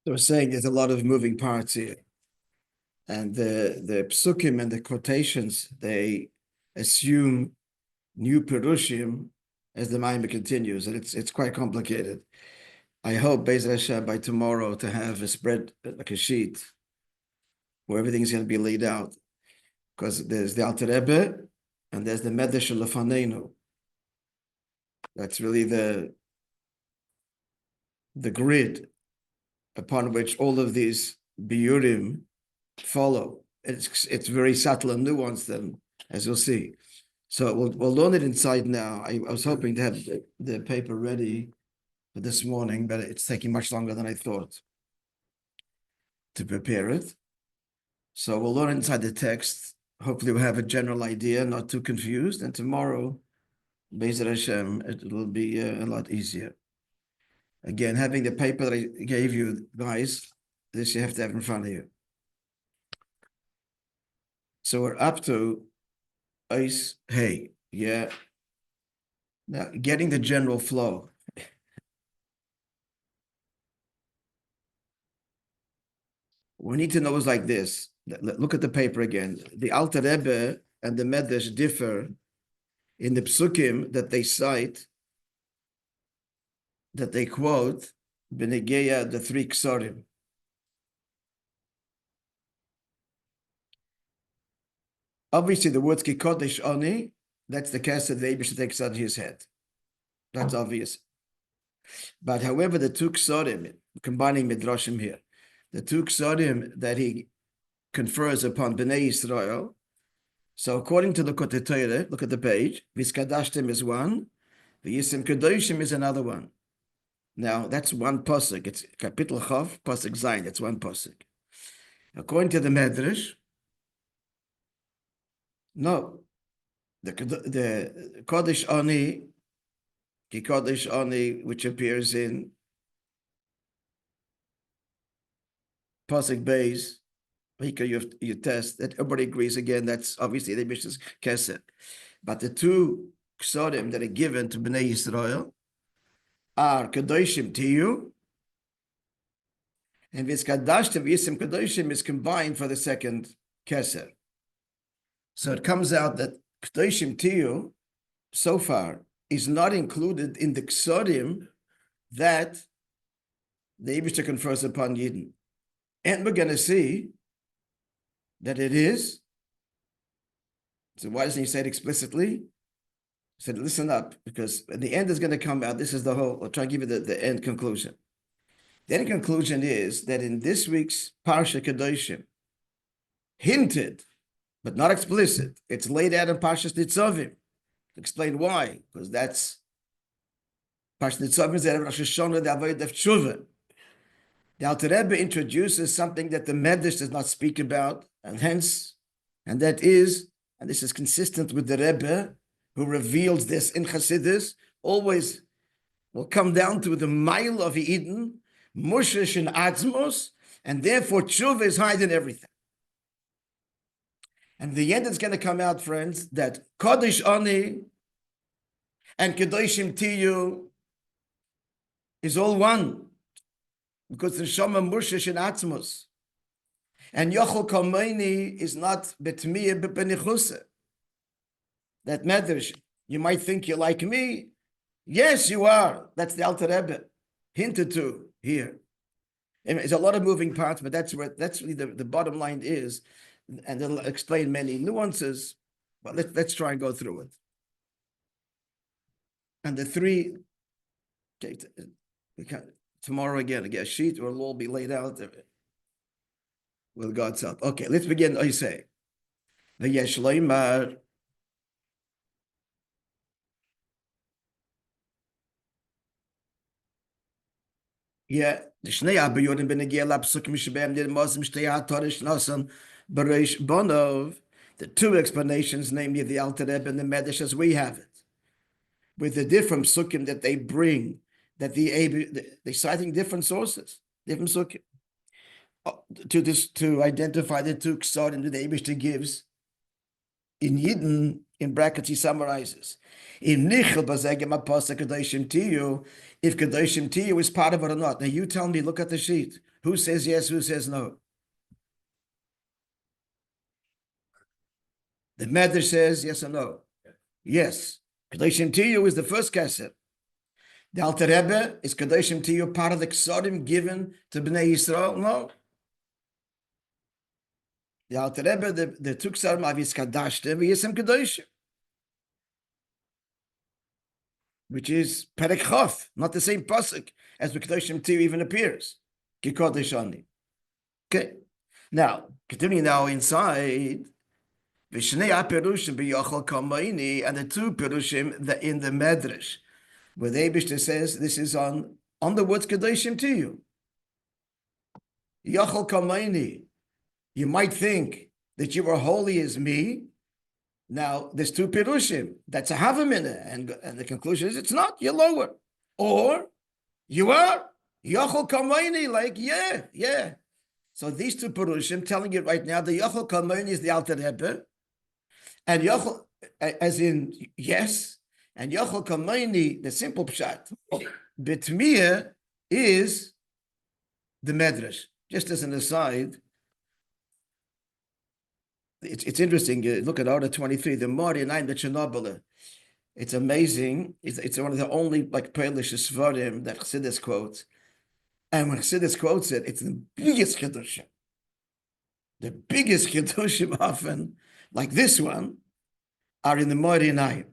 They were saying there's a lot of moving parts here. And the psukim and the quotations, they assume new perushim as the Maimon continues, and it's quite complicated. I hope, Be'ez Hashem, by tomorrow to have a spread, like a sheet, where everything's going to be laid out. Because there's the Alter Rebbe, and there's the Medrash Lefanenu. That's really the grid upon which all of these biurim follow. It's very subtle and nuanced, then, as you'll see. So we'll learn it inside now. I was hoping to have the paper ready for this morning, but it's taking much longer than I thought to prepare it. So we'll learn inside the text. Hopefully we'll have a general idea, not too confused. And tomorrow, Be'ez Hashem, it will be a lot easier. Again, having the paper that I gave you, guys, this you have to have in front of you. So we're up to Ice Hey, yeah. Now, getting the general flow. We need to know is like this. Look at the paper again. The Alter Rebbe and the Medrash differ in the psukim that they cite, that they quote, Benegeya, the three ksorim. Obviously, the words ki kodesh oni, that's the cast that the Eibush takes on his head. That's obvious. But however, the two ksorim, combining midrashim here, the two ksorim that he confers upon Bnei Yisrael. So according to the Kotei Torah, look at the page, Venikdashti is one, V'yisim Kedoshim is another one. Now, that's one pasuk. It's Kapitel Chav, pasuk Zayin. That's one pasuk. According to the Medrash, no, the Kodesh Ani, Ki Kodesh Ani, which appears in pasuk Beis, you test that everybody agrees again. That's obviously the Mishnah's Kesed, but the two ksorim that are given to Bnei Yisrael are Kedoshim Tiyu, and Venikdashti V'yisim Kedoshim is combined for the second Keser. So it comes out that Kedoshim Tiyu, so far, is not included in the Ksorim that the Eibush confers upon Yidden. And we're going to see that it is. So why doesn't he say it explicitly? He said, listen up, because at the end is going to come out. This is the whole, I'll try to give you the end conclusion. The end conclusion is that in this week's Parsha Kedoshim, hinted, but not explicit, it's laid out in Parshas Nitzavim. Explain why, because that's Parshas Nitzavim is the Rosh Hashanah, the Avodah of Tshuva. The Alter Rebbe introduces something that the Medrash does not speak about, and hence, and that is, and this is consistent with the Rebbe, who reveals this in Chassidus, always will come down to the mile of Eden, Mushish and Atzmos, and therefore Tshuva is higher than everything. And the end is going to come out, friends, that Kodesh Ani and Kedoshim Tiyu is all one, because the Shama Mushish and Atzmos. And Yochel Kalmeini is not Betmiyah B'Penichusa. That Medrash, you might think you're like me. Yes, you are. That's the Alter Rebbe hinted to here. And there's a lot of moving parts, but that's really the bottom line is, and it'll explain many nuances. But let's try and go through it. And the three, okay, we can tomorrow again, a sheet will all be laid out with God's help. Okay, let's begin. I say, the Yesh Leimar. Yeah, the Shnei Abayodim Benegel Apsuk Mishbem did Muslim Shtei Torish Nasan Bereish Bonov. The two explanations, namely the Alter Rebbe and the Medrash as we have it, with the different psukim that they bring, that they're citing different sources, different psukim, to identify the two ksorim that the Eibush gives. In Yidden, in brackets, he summarizes. In Nichel Bazegem Apostle Kedoshim Tiyu, if Kedoshim Tiyu is part of it or not. Now you tell me, look at the sheet. Who says yes? Who says no? The Medrash says yes or no? Yes. Kedoshim Tiyu is the first Kesser. The Alter Rebbe is Kedoshim Tiyu part of the Ksodim given to Bnei Yisrael? No. The Alter Rebbe, the two Ksodim of Venikdashti, V'yisem Kedoshim, which is Perek Chof, not the same pasuk as Kedoshim Tiyu even appears. Kikodesh Ani. Okay. Now, continuing now inside, Vishnei HaPerushim b'Yochel Kamayni, and the two Perushim in the Medrash, where the Eibishter says this is on the words Kedoshim Tiyu. Yochel Kamayni, you might think that you are holy as me. Now, there's two Perushim. That's a Havamina, and the conclusion is it's not, you're lower. Or, you are Yochel Kamayni, like, yeah. So these two Perushim telling you right now, the Yochel Kamayni is the Alter Rebbe, and Yochel, as in yes, and Yochel Kamayni, the simple pshat, Bitmiyah is the Medrash. Just as an aside, it's interesting. Look at Order 23, the Mori 9, the Chernobyl. It's amazing. It's one of the only like Polish Svarim that Chassidus quotes. And when Chassidus quotes it, it's the biggest Chiddushim. The biggest Chiddushim often, like this one, are in the Mori 9.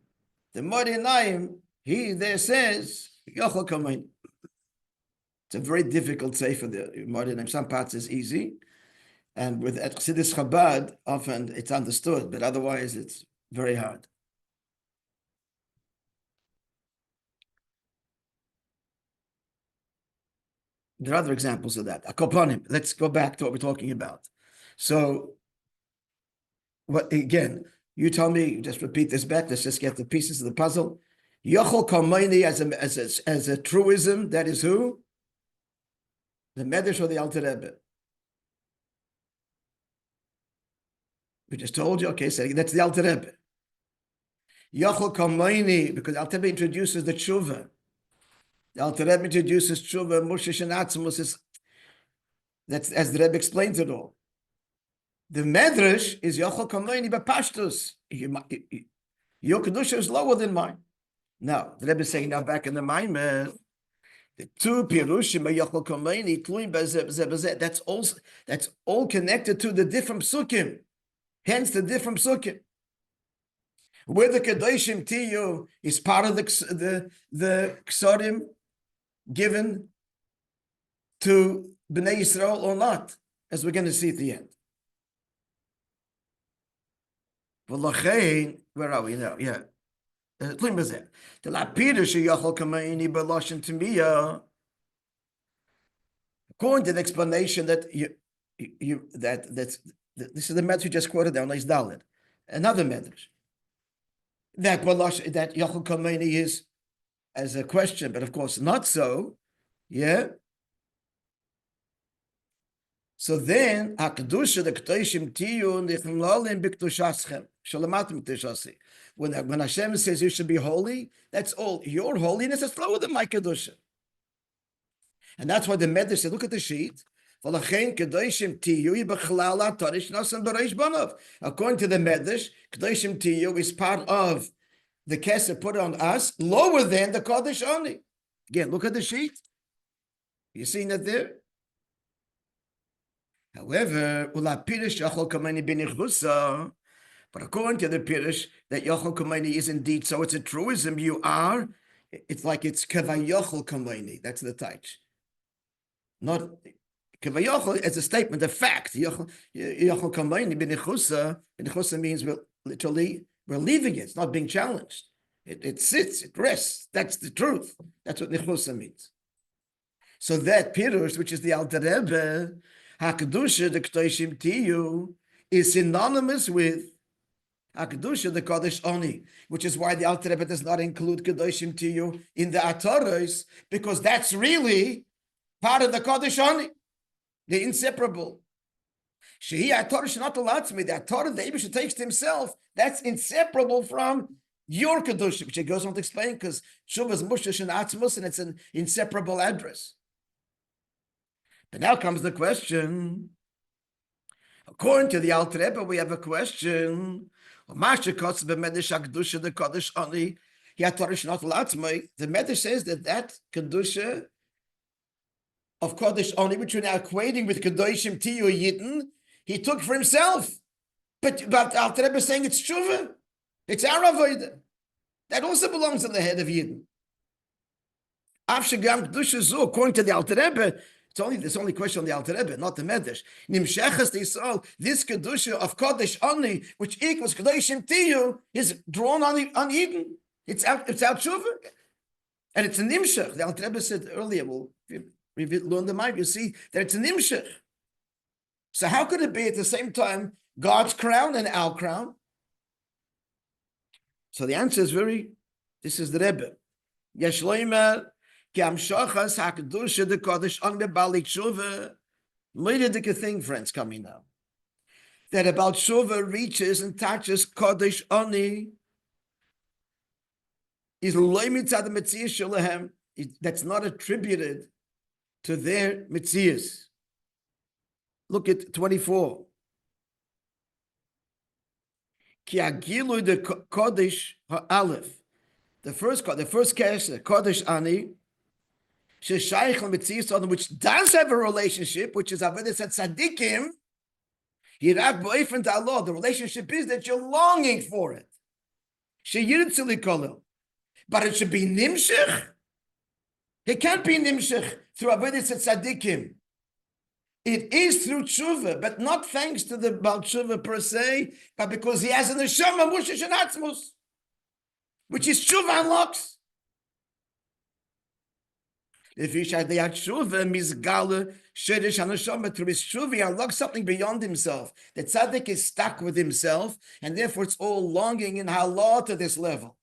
The Mori 9, he there says, Yochel Kamayni. It's a very difficult say for the Mori 9. Some parts is easy. And with Chassidus Chabad, often it's understood, but otherwise it's very hard. There are other examples of that. Akoponim. Let's go back to what we're talking about. So, what again? You tell me. Just repeat this back. Let's just get the pieces of the puzzle. Yochel Kamayni as a truism. That is who? The Medrash or the Alter Rebbe? We just told you. Okay, so that's the Alter Rebbe. Yochel Kamayni, because Alter Rebbe introduces the tshuva. The Alter Rebbe introduces tshuva, Moishe and Atzmus is, that's as the Rebbe explains it all. The Medrash is Yochel Kamayni b'pashtus. Your kedusha is lower than mine. Now the Rebbe is saying now back in the Maimon, the two pirushim Yochel Kamayni tluim b'zeh. That's all connected to the different psukim. Hence the different psukim. Where the Kedoshim Tiyu is part of the Ksodim given to Bnei Yisrael or not, as we're going to see at the end. Where are we now? Yeah. The Lapida Sheyachol Kamayni B'Loshen Timiya. According to the explanation that this is the Medrash you just quoted down, Leis Dalet. Another Medrash. That Yochel Kamayni is as a question, but of course not so. Yeah. So then, Hakdusha the Kedoshim Tiyu Nichlolim B'Kedushaschem Shalamatim Kedushaschem. When Hashem says you should be holy, that's all. Your holiness is lower than my kedusha, and that's why the Medrash said, look at the sheet. According to the Medrash, Kedoshim Tiyu is part of the Kesser put on us, lower than the Kodesh only. Again, look at the sheet. You seeing that there? However, but according to the Pirish, that Yochel Kamayni is indeed so. It's a truism. You are. It's like it's Kavayochel Kamayni. That's the touch. Not Kavayochel as a statement, a fact. Yochel Kamayni b'nichusa. B'nichusa means literally we're leaving it. It's not being challenged. It sits. It rests. That's the truth. That's what nichusa means. So that Pirush, which is the Alter Rebbe, Hakdusha the Kedoshim Tiyu, is synonymous with Hakdusha the Kodesh Oni, which is why the Alter Rebbe does not include Kedoshim Tiyu in the Ataros, because that's really part of the Kodesh Oni. They're inseparable. Shehi Atorah should not allow to me. The Atorah the Eibusha takes to himself, that's inseparable from your Kedusha, which it goes on to explain, because Shuvah is Mushah and Atzmus, and it's an inseparable address. But now comes the question. According to the Alter Rebbe, we have a question. The Medrash says that Kedusha of Kodesh only, which we're now equating with Kedoshim Tiyu Yidden, he took for himself. But Alter Rebbe is saying it's Tshuva. It's our Avodah. That also belongs on the head of Yidden. According to the Alter Rebbe, it's only question on the Alter Rebbe, not the Medrash. Nimshechas Yisrael, this Kedusha of Kodesh only, which equals Kedoshim Tiyu, is drawn on Eden. It's out Tshuva. And it's a Nimshech. The Alter Rebbe said earlier, well, if you learn the mind, you see that it's a Nimshech. So how could it be at the same time God's crown and our crown? So the answer is this is the Rebbe. Yeshloimer, Kamshachas HaKedusha the Kodesh on the Balik Tshuva. Look thing, friends, coming now. That about Tshuva reaches and touches Kodesh Oni is loimitzad the Metzias Shalahem. That's not attributed to their Metzias. Look at 24. Ki agilu the Kodesh Ha'alef. The first Kesher, Kodesh Ani, Sheshayich Metzias, which does have a relationship, which is Avodas Tzadikim. Yirak Bo'ifin Ta'allah. The relationship is that you're longing for it. Sheyiritzu Likolel. But it should be Nimshech. It can't be Nimshech through Avodas Tzadikim. It is through Tshuva, but not thanks to the Baal Tshuva per se, but because he has an Neshama Mushish and Atzmus, which is Tshuva unlocks. If you should have Tshuva, Mizgala, Shedish HaNeshama, through his Tshuva, he unlocks something beyond himself. The Tzaddik is stuck with himself, and therefore it's all longing in Halah to this level.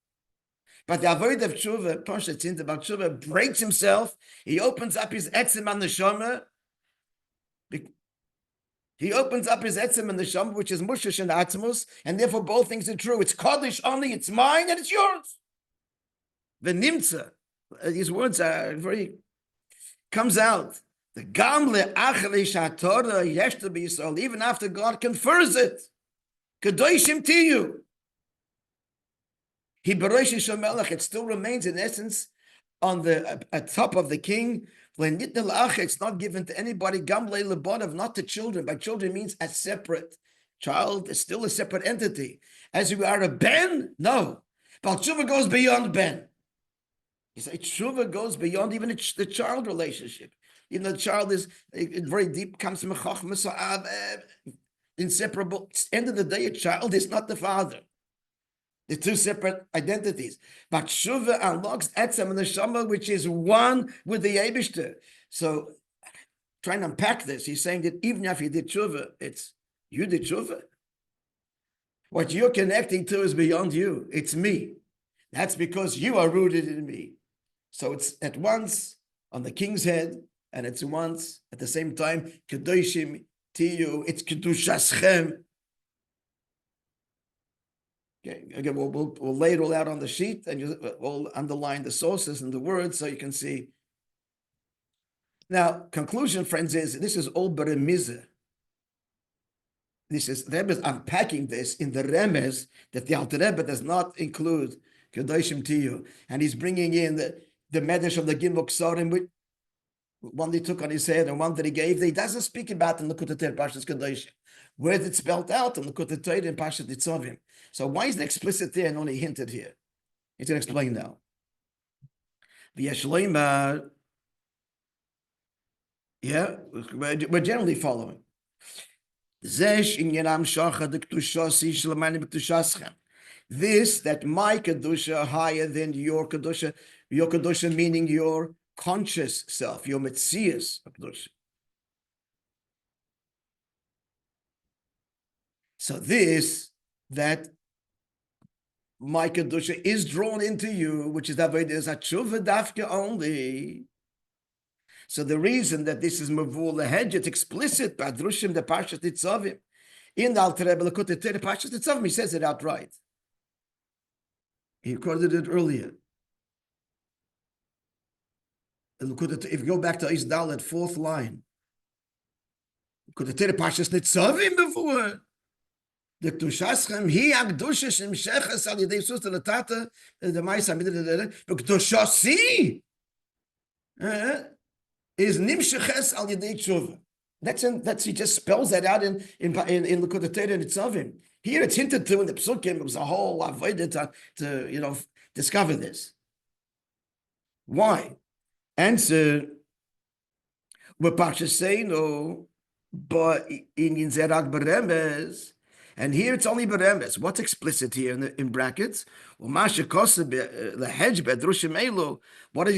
But the Avodah of Tshuva, Pasha Tzint about Tshuva, breaks himself, he opens up his Etzim HaNeshama, he opens up his Etzim and the Neshama, which is Mushish and Atzmus, and therefore both things are true. It's Kodesh only, it's mine, and it's yours. Venimtza. These words are comes out. The Gamle Achle Shatorah Yeshta B'Yisrael, even after God confers it. Kedoshim Tiyu. He Barosh Shomelech, it still remains in essence on the at top of the king. It's not given to anybody, Gamle Lebonov, not to children. By children means a separate child, is still a separate entity. As you are a ben, no. But Tshuva goes beyond ben. You say Tshuva goes beyond even the child relationship. Even though the child is very deep, comes from a chachma, inseparable. End of the day, a child is not the father. They're two separate identities. But Tshuva unlocks Etzem and Neshama, which is one with the Eibishter. So, trying to unpack this, he's saying that even if you did Tshuva, it's you did Tshuva. What you're connecting to is beyond you. It's me. That's because you are rooted in me. So it's at once on the king's head, and it's once at the same time, Kedoshim Tiyu, it's Kedushaschem. Okay, again, we'll lay it all out on the sheet, and we'll underline the sources and the words so you can see. Now, conclusion, friends, is this is all beremizah. The Rebbe is unpacking this in the remez that the Alter Rebbe does not include Kedoshim Tiyu, and he's bringing in the Medrash of the Gimel Ksorim, one they took on his head and one that he gave. He doesn't speak about in the Kutatei Parshas Kedoshim. Where is it spelled out in the Kutatei and Parshas Nitzavim? So why is it explicit there and only hinted here? He's going to explain now. Yeah, we're generally following. This, that my Kedusha higher than your Kedusha meaning your conscious self, your Metzias Kedusha. So this, that my Kedusha is drawn into you, which is that way there's a tshuva dafka only. So the reason that this is mavul lehedge, it's explicit, Badrushim the Parshat Nitzavim. In the Alter Rebbe Lekutei Torah Parshat Nitzavim, he says it outright. He quoted it earlier. If you go back to Isdal at fourth line, Could the Torah Pashas Nitzavim before? The K'dushaschem, he Akdusha Shem Sheches Al Yidei Sus the Latata, the Ma'isa Midah, but K'dushasi is Nimsheches Al Yidei Tshuva. That's he just spells that out in Likutei Torah Nitzavim. Here it's hinted to in the Psukim. It was a whole avodah to discover this. Why? Answer: we're Pashas Seinu, but in Zerak Beremes, and here it's only Beremes. What's explicit here in brackets? What does he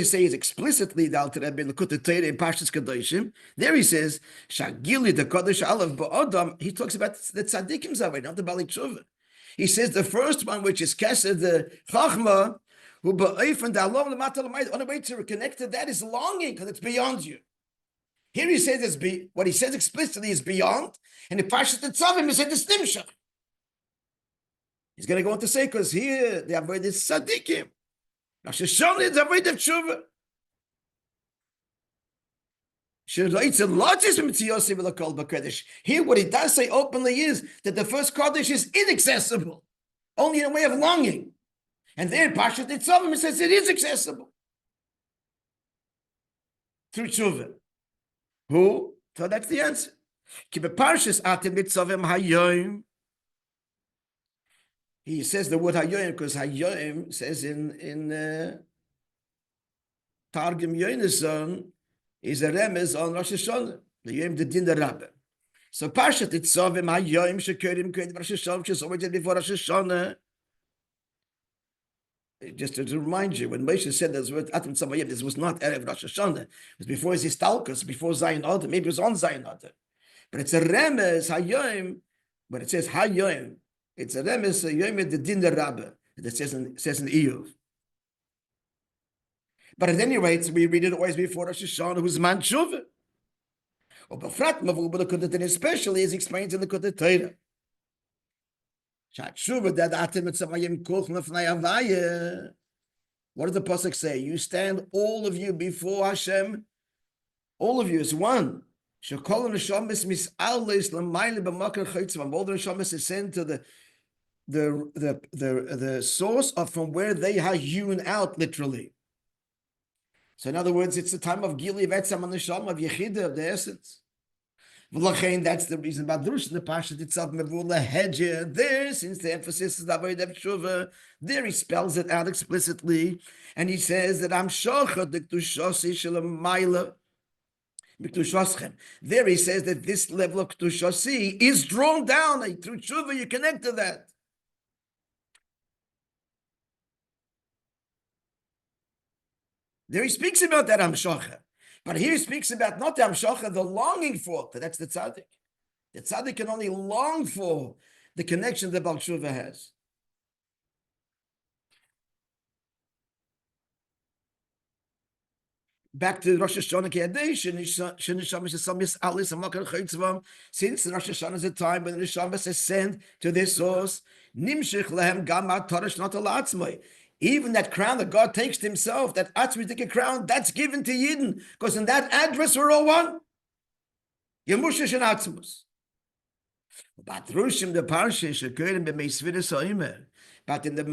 say is explicitly the Alter Rebbe in Likutei Torah in Pashas Kedoshim? There he says, Shagili the Kodesh Aleph Ba'odam. He talks about the tzaddikim zavay, not the Bali Tshuva. He says the first one, which is Kesed, the Chachma, who ba'ofen da'alom l'mata l'mayit. The only way to connect to that is longing, because it's beyond you. Here he says what he says explicitly is beyond, and in Pashas Tetzavim he said it's nimshach. He's going to go on to say, because here the avodah is tzaddikim. Rosh Hashanah is avodah of tshuva. Here what he does say openly is that the first Kodesh is inaccessible, only in a way of longing. And there in Pashas Tetzavim it says it is accessible through tshuva. Who? So that's the answer. He says the word hayoim because hayoim says in Targum Yonason is a remez on Rosh Hashanah, the Yom the Din the Rabbi. So Parshat Tetzavim hayoim shekerim k'ed Rosh Hashanah, which is always before Rosh Hashanah. Just to remind you, when Moishe said this word Atim Tzamayim, this was not Erev Rosh Hashanah. It was before his Histalkus, before Zayin Adar. Maybe it was on Zayin Adar. But it's a remez hayoim. When it says hayoim, it's a remez hayoim the Din the Rabbi. That says in Iyuv. But at any rate, we read it always before Rosh Hashanah, who's man tshuva. Or b'frat mavu b'lekudet, especially as explained in the Likutei Torah. What does the pasuk say? You stand, all of you, before Hashem. All of you is one. All the neshamas is sent to the source of from where they are hewn out, literally. So in other words, it's the time of Gili Vetzam and Neshama, of Yechidah, of the essence. That's the reason about Drush in the Pasha itself, there, since the emphasis is avodah tshuva, there he spells it out explicitly, and he says that I'm shochet the k'dushasi shelamayla b'k'dushaschem. There he says that this level of k'dushasi is drawn down through tshuva. You connect to that. There he speaks about that Hamshacha. But here he speaks about not the Hamshacha, the longing for it. That's the tzaddik. The tzaddik can only long for the connection that Baal Tshuva has. Back to Rosh Hashanah Ke'adesh, since Rosh Hashanah is a time when the Neshamas is sent to their source, Nimshich lehem gamat tarash not alatzmai. Even that crown that God takes to himself, that atzmidik crown, that's given to Yidden, because in that address we're all one. Yemushish and atzmus. But Drushim the parsha shekerim b'meisvidus ha'omer. But in the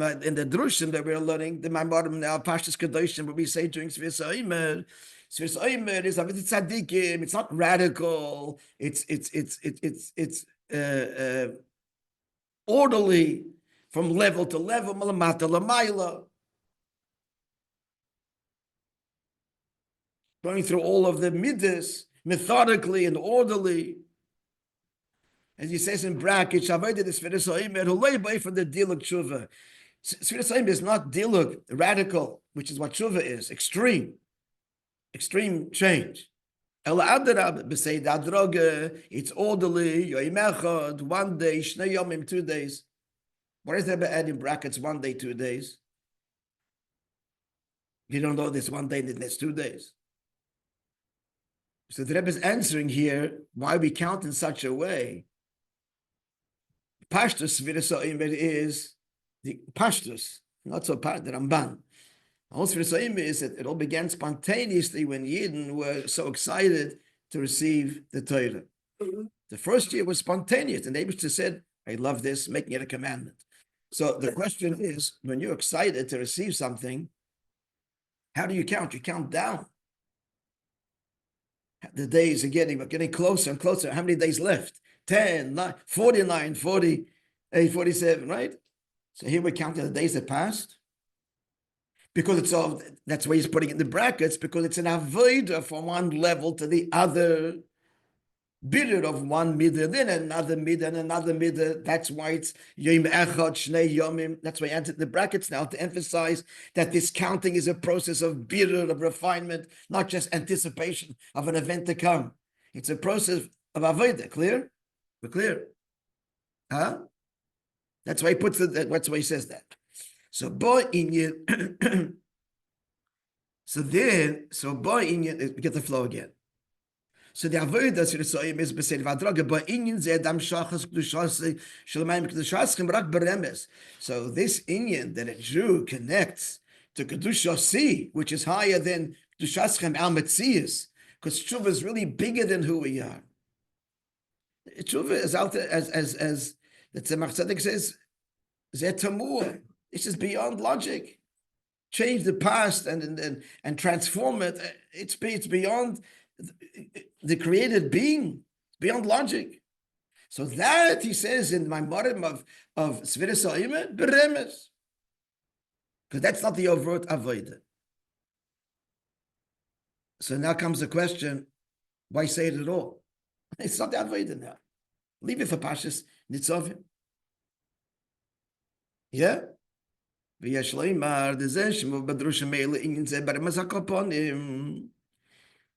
Drushim that we're learning, the Maimarim now Pashas Kedoshim, what we say during Svidus ha'omer, Svidus ha'omer is avitit tzadikim. It's not radical. It's orderly. From level to level, malamata lamayla, going through all of the midas methodically and orderly. As he says in brackets, avodah the Svidus ha'omer hulei from the diluk tshuva. Svidus ha'omer is not diluk radical, which is what tshuva is, extreme change. El adarab b'seid adroga, it's orderly. Yoyim echad, 1 day, shnei yomim, 2 days. What is there add in brackets 1 day, 2 days? You don't know this 1 day and the next 2 days. So the Rebbe is answering here why we count in such a way. Pashtus Svidus ha'omer is the Pashtus, not so part the Ramban. Also Svidus ha'omer is that it all began spontaneously when Yidden were so excited to receive the Torah. The first year was spontaneous, and Abishah said, I love this, making it a commandment. So the question is, when you're excited to receive something, how do you count? You count down. The days are getting closer and closer. How many days left? 10, 9, 49, 48, 47, right? So here we're counting the days that passed. Because it's all, that's why he's putting it in the brackets, because it's an avodah from one level to the other. Bitter of one midah, then another midah, and another midah. That's why it's yom echad shnei yomim. That's why I entered the brackets now to emphasize that this counting is a process of bitter, of refinement, not just anticipation of an event to come. It's a process of avodah. Clear? We're clear? Huh? That's why he puts it. That's why he says that. So boy inyan. So boy inyan. We get the flow again. So the avodah Sirisoyim is b'seid v'adraga, but inyan ze adam shachas k'dushas shalamayim k'dushas rak beremes. So this inyan that a Jew connects to kedushasi, which is higher than k'dushaschem al metzias, because tshuva is really bigger than who we are. Tshuva is out there as the Tzemach Tzedek says, ze tamur. This is beyond logic. Change the past and transform it. It's beyond the created being, beyond logic. So that he says in my morim of Sviras Ha'imah, beremes, because that's not the overt avodah. So now comes the question: why say it at all? It's not the avodah now. Leave it for Pashas Nitzavim. Yeah.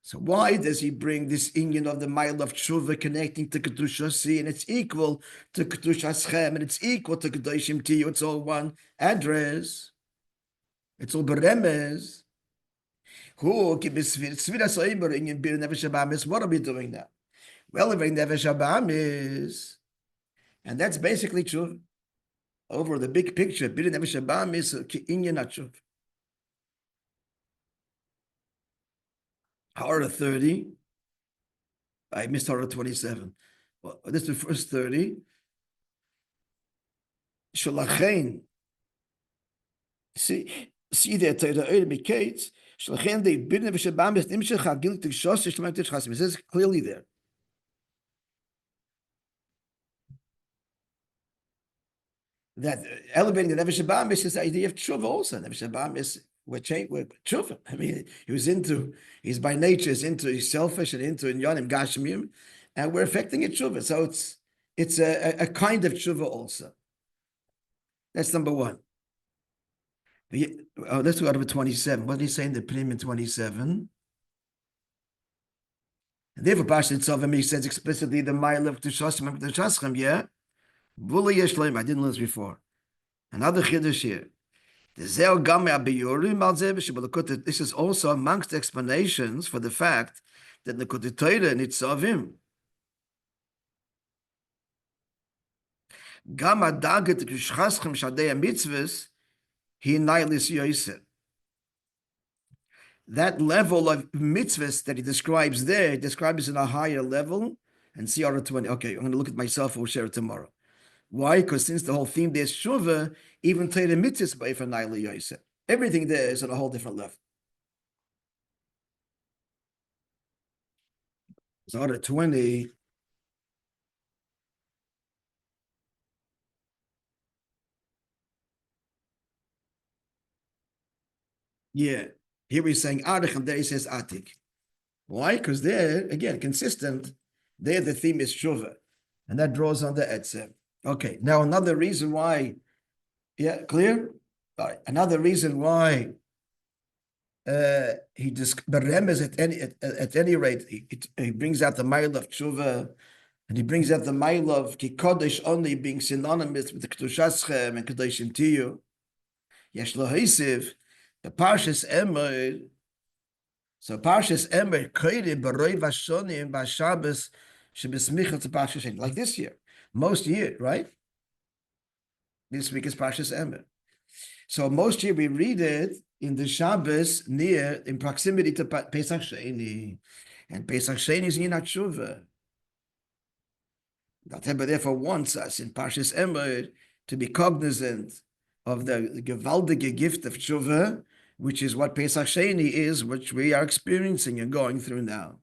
So why does he bring this inyan of the mile of tshuva connecting to kedushasi, and it's equal to kedushaschem, and it's equal to kedushim tiyu? It's all one address. It's all beremes. What are we doing now? We're elevating nefesh habamis, and that's basically tshuva. Over the big picture, bir nefesh habamis inyan tshuva. Hara 30. I missed Hara 27. Well, this is the first 30. Shalachain. See there, Torah indicates Shalachain they bid nefesh habamis nimshach hagil tishos yishleim tishchasim. It says clearly there. That elevating the nefesh habamis is the idea of tshuva also. Nefesh habamis. We're tshuva. I mean, he's by nature he's selfish and into inyanim gashmim, and we're affecting it tshuva. So it's a kind of tshuva also. That's number one. Let's go to 27. What did he say in the Pnim in 27? And therefore, Pasha Tzavim, he says explicitly the mile of Tushasim and Tushaschem, yeah? Vula Yeshleim, I didn't list before. Another chiddush here. This is also amongst the explanations for the fact that the Torah and Nitzavim Gama daget k'schaschem shadei mitzvahs he nailis yoser. That level of mitzvahs that he describes there, he describes in a higher level. And see Ara 20. Okay, I'm going to look at myself. We'll share it tomorrow. Why? Because since the whole theme there's tshuva, even Torah mitzvahs by for nailis yoser. Everything there is at a whole different level. So Ara 20. Yeah, here he's saying Arich, and there he says Atik. Why? Because there, again, consistent, there the theme is Shuva, and that draws on the Etzem. Okay, now another reason why, yeah, clear? All right, another reason why he just, Beremes at any rate, he brings out the mile of Shuva, and he brings out the mile of Kikodesh only being synonymous with the Kedushaschem and Kedoshim Tiyu. Yesh lo Hisiv. The Parshas Emer, so Parshas Emer, Koyre Baroi Vashonim Vashabas Shebesmicha to Parshas Emer, like this year, most year, right? This week is Parshas Emer. So most year we read it in the Shabbos near, in proximity to Pesach Sheni, and Pesach Sheni is Yinat Shuvah. The Rebbe therefore wants us in Parshas Emor to be cognizant of the gewaltige gift of tshuva, which is what Pesach Sheni is, which we are experiencing and going through now.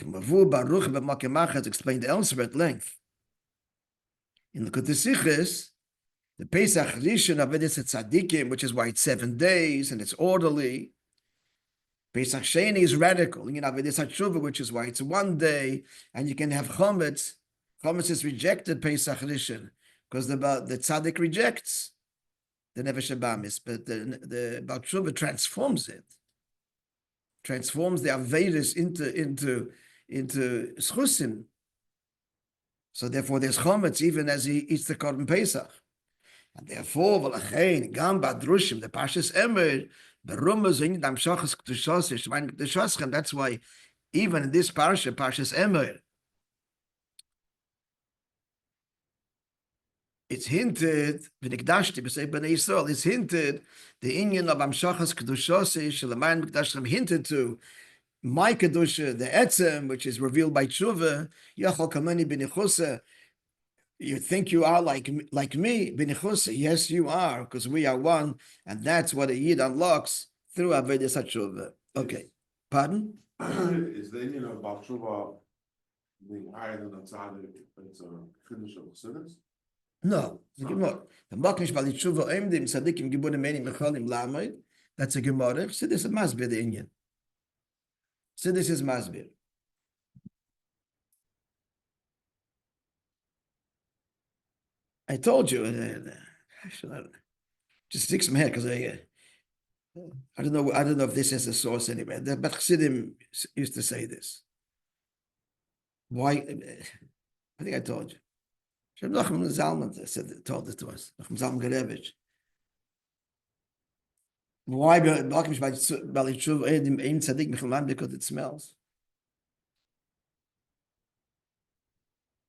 It's explained elsewhere at length. In the Sichos, the Pesach Rishon of Avodas Tzadikim, which is why it's 7 days and it's orderly. Pesach Sheni is radical. You know, Avodas Tshuva, which is why it's 1 day, and you can have chometz. Chometz is rejected Pesach Rishon because the Tzadik rejects the Nefesh Habamis, but the Baal Tshuva transforms it, transforms the Avedas into schusim. So therefore, there's chometz even as he eats the Korban Pesach. And therefore, v'lachein gam b'adrushim the Parshas Emor berumos in dam shachas k'tushos venekdashti. That's why even in this parsha, Parshas Emor, it's hinted Venikdashti b'sei b'nei Yisrael. It's hinted the inyan of amshachas k'tushos shelamayim mekdashim hinted to my kedusha, the etzem, which is revealed by tshuva. Yachol kamani b'nichusa. You think you are like me, b'nichusa? Yes, you are, because we are one, and that's what a yid unlocks through avodas tshuva. Okay, pardon? Is the Indian of Baal Tshuva being higher than the tzaddik? It's a finish of sinners. No, it's a gemara. The maknish bali tshuva emdim tzadikim gibunim meni mechalim lamed. That's a gemara. So this is masbir the Indian. So this is masbir. I told you, just stick some head because I don't know if this has a source anyway. But Chassidim used to say this. Why? I think I told you. Shem Nachman Zalman told it to us. Nachman Zalman Garevich. Why? Because it smells.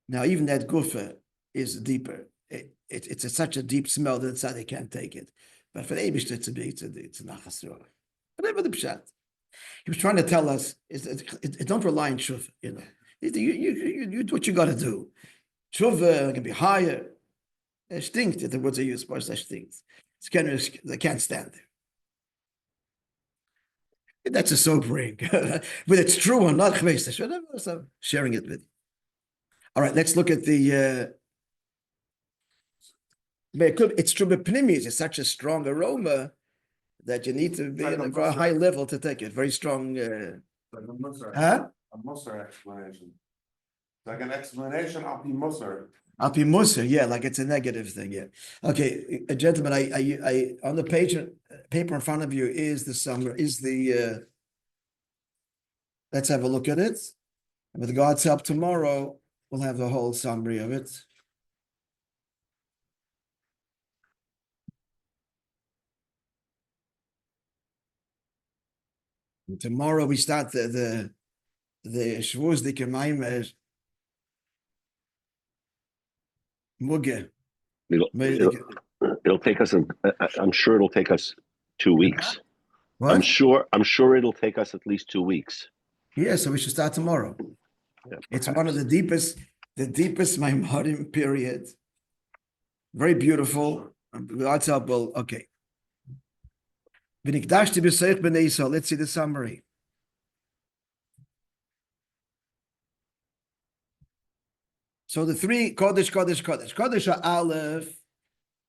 Now even that gufa is deeper. It's such a deep smell that they can't take it. But for the Eibush, it's a nachas. Whatever the pshat. He was trying to tell us is that don't rely on tshuva. You know, you do what you got to do. Tshuva can be higher. It stinks. The words are used. But it stinks. They can't stand there. That's a sobering. Whether it's true or not, whatever. So sharing it with you. All right, let's look at the. It's true, but pneumius is such a strong aroma that you need to be at a very high level to take it. Very strong. A Musar explanation. Like an explanation of the Musar. Al pi Musar, yeah, like it's a negative thing, yeah. Okay, gentlemen, I on the paper in front of you is the summary, let's have a look at it. And with God's help tomorrow, we'll have the whole summary of it. And tomorrow we start the Shavuos Dike Maimer Muge. It'll take us. I'm sure it'll take us 2 weeks. What? I'm sure it'll take us at least 2 weeks. Yeah, so we should start tomorrow. Yeah, it's one of the deepest Maimarim period. Very beautiful. God's help will, okay. Venikdashti b'seich b'nei Yisrael. Let's see the summary. So the three Kodesh, Kodesh, Kodesh. Kodesh Aleph,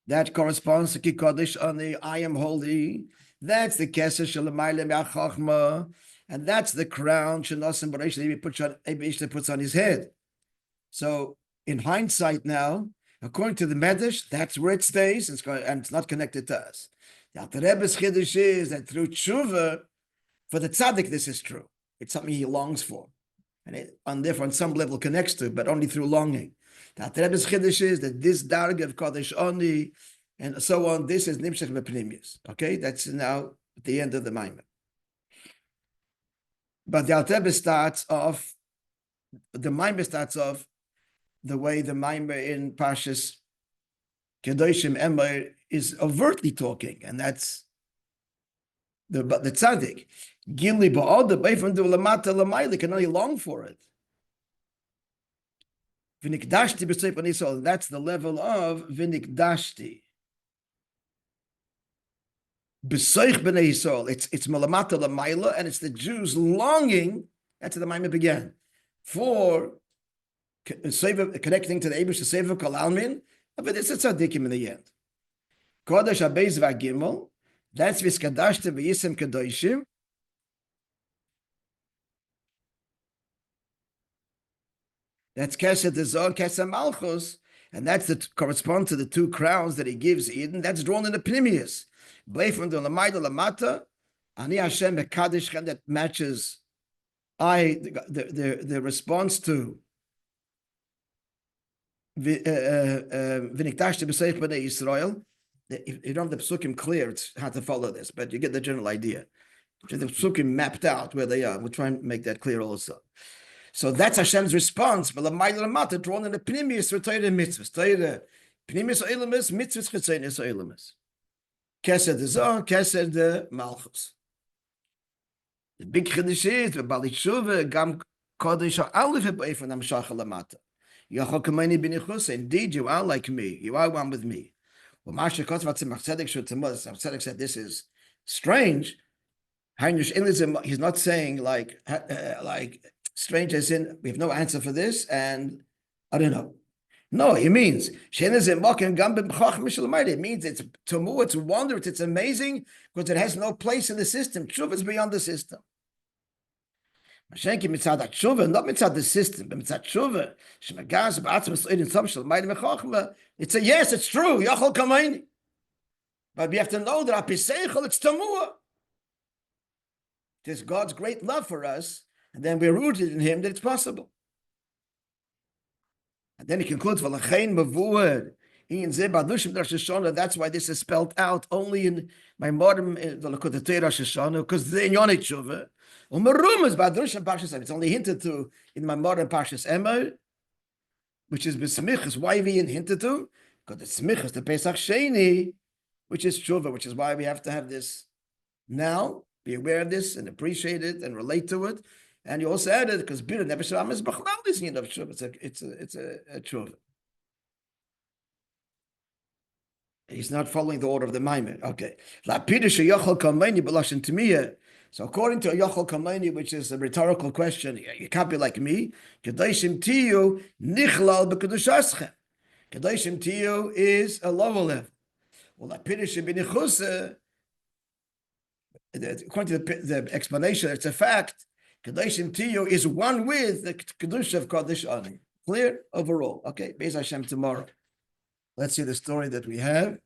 that corresponds to Ki Kodesh on the I am holy. That's the Keser Shalamayla Me'achachma. And that's the crown Shenosim B'reish that puts on his head. So in hindsight now, according to the Medrash, that's where it stays, and it's not connected to us. The Alter Rebbe's Chiddush is that through tshuva, for the tzaddik, this is true. It's something he longs for. And therefore, on some level, connects to, but only through longing. The Alter Rebbe's Chiddush is that this darga of Kodesh Oni, and so on, this is Nimshach B'Pnimius. Okay, that's now at the end of the Maimon. But the Alter Rebbe starts off the way the Maimon in Parshas Kedoshim Emor is overtly talking, and that's the tzaddik. Gili ba'od the from the lamata lamayli can only long for it. Venikdashti b'seif b'nei Yisrael. That's the level of Venikdashti. B'seich b'nei Yisrael. It's malamata l'mayla, and it's the Jews longing. That's how the Maimon began for connecting to the Eibush Sefer Kol Almin. But it's a tzaddikim in the end. Kodesh Abeis v'Agimel. That's V'skadashti v'Yisem Kedoshim. That's Kesed Zon, Kesed Malchus, and that's the correspond to the two crowns that he gives Eden. That's drawn in the Pnimius. Blay from the Lamaida Lamata, Ani Hashem Mekadesh, that matches the response to Venikdashti b'seich b'nei Yisrael. You don't have the psukim clear, it's hard to follow this, but you get the general idea. The psukim mapped out where they are. We'll try and make that clear also. So that's Hashem's response. But the drawn in the pnimius for Torah mitzvahs. Torah pnimius oilemus, mitzvahs chitzonis oilemus. Kesed zon, kesed malchus. The big chiddush is the Bali Tshuva gam kodesh alef be'efon hamshach lamata. Yachol kameni b'nichus. Indeed, you are like me. You are one with me. Well, Masha Kotzvat Tzemach Tzedek Shul Tzemach Tzedek said this is strange. He's not saying like strange as in we have no answer for this, and I don't know. No, it means it means it's tamu, it's wonder, it's amazing because it has no place in the system. Tshuva is beyond the system. Mashenki mitzad tshuva, not mitzad the system, but mitzad tshuva. Shemagaz ba'atzmas in some shel ma'id mechachma. It's a yes, it's true. Yachol kamayni. But we have to know that apiseichel it's tamua. It is God's great love for us, and then we're rooted in Him that it's possible. And then he concludes, "V'lachein mavuad in ze badushim Rosh Hashanah." That's why this is spelled out only in my modern v'lakotatei Rosh Hashanah, because the inyonik tshuva. It's only hinted to in my modern Parshas Emor, which is b'smichas. Why we hinted to? Because the smichas, the Pesach Sheni, which is tshuva, which is why we have to have this now. Be aware of this and appreciate it and relate to it. And you also added because Bira Never Shalom is Bachlal is of tshuva. It's a tshuva. He's not following the order of the Maimon. Okay. So according to Yochel Kameni, which is a rhetorical question, you can't be like me. Kedoshim tiyu nichlal b'kedushascha. Kedoshim tiyu is a lower level. Well, Lapidusha b'nichusa, according to the explanation, it's a fact. Kedoshim tiyu is one with the kedusha of Kodesh Ani. Clear overall. Okay, Beis Hashem tomorrow. Let's see the story that we have.